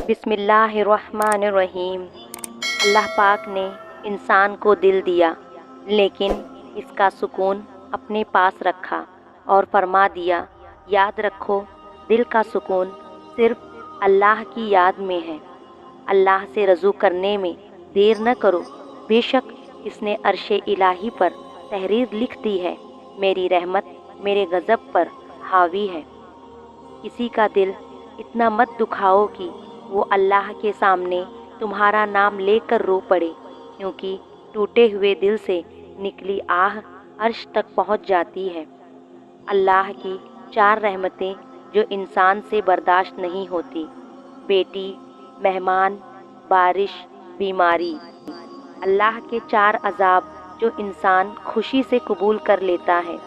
بسم اللہ الرحمن الرحیم۔ اللہ پاک نے انسان کو دل دیا، لیکن اس کا سکون اپنے پاس رکھا اور فرما دیا، یاد رکھو دل کا سکون صرف اللہ کی یاد میں ہے۔ اللہ سے رجوع کرنے میں دیر نہ کرو، بے شک اس نے عرش الہی پر تحریر لکھ دی ہے، میری رحمت میرے غضب پر حاوی ہے۔ کسی کا دل اتنا مت دکھاؤ کہ وہ اللہ کے سامنے تمہارا نام لے کر رو پڑے، کیونکہ ٹوٹے ہوئے دل سے نکلی آہ عرش تک پہنچ جاتی ہے۔ اللہ کی 4 رحمتیں جو انسان سے برداشت نہیں ہوتی: بیٹی، مہمان، بارش، بیماری۔ اللہ کے 4 عذاب جو انسان خوشی سے قبول کر لیتا ہے: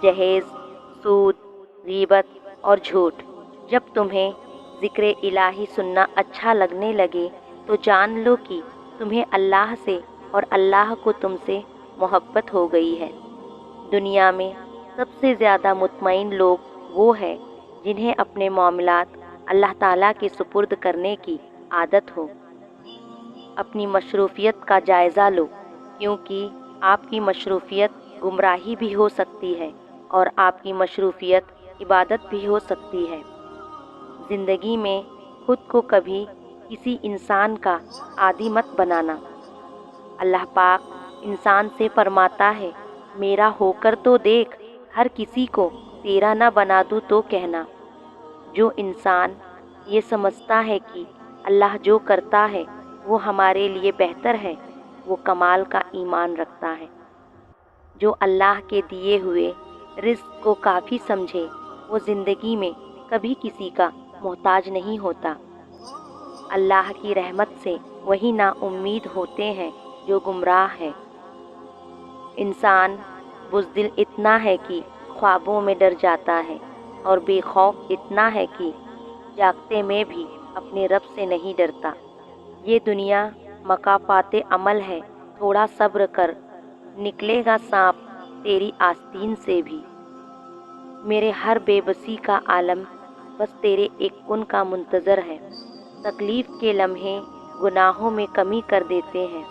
جہیز، سود، غیبت اور جھوٹ۔ جب تمہیں ذکر الہی سننا اچھا لگنے لگے تو جان لو کہ تمہیں اللہ سے اور اللہ کو تم سے محبت ہو گئی ہے۔ دنیا میں سب سے زیادہ مطمئن لوگ وہ ہیں جنہیں اپنے معاملات اللہ تعالیٰ کے سپرد کرنے کی عادت ہو۔ اپنی مصروفیت کا جائزہ لو، کیونکہ آپ کی مصروفیت گمراہی بھی ہو سکتی ہے اور آپ کی مصروفیت عبادت بھی ہو سکتی ہے۔ زندگی میں خود کو کبھی کسی انسان کا عادی مت بنانا۔ اللہ پاک انسان سے فرماتا ہے، میرا ہو کر تو دیکھ، ہر کسی کو تیرا نہ بنا دوں تو کہنا۔ جو انسان یہ سمجھتا ہے کہ اللہ جو کرتا ہے وہ ہمارے لیے بہتر ہے، وہ کمال کا ایمان رکھتا ہے۔ جو اللہ کے دیے ہوئے رزق کو کافی سمجھے، وہ زندگی میں کبھی کسی کا محتاج نہیں ہوتا۔ اللہ کی رحمت سے وہی نا امید ہوتے ہیں جو گمراہ ہے۔ انسان بزدل اتنا ہے کہ خوابوں میں ڈر جاتا ہے اور بے خوف اتنا ہے کہ جاگتے میں بھی اپنے رب سے نہیں ڈرتا۔ یہ دنیا مکافات عمل ہے، تھوڑا صبر کر، نکلے گا سانپ تیری آستین سے بھی۔ میرے ہر بے بسی کا عالم بس تیرے ایک کن کا منتظر ہے۔ تکلیف کے لمحے گناہوں میں کمی کر دیتے ہیں،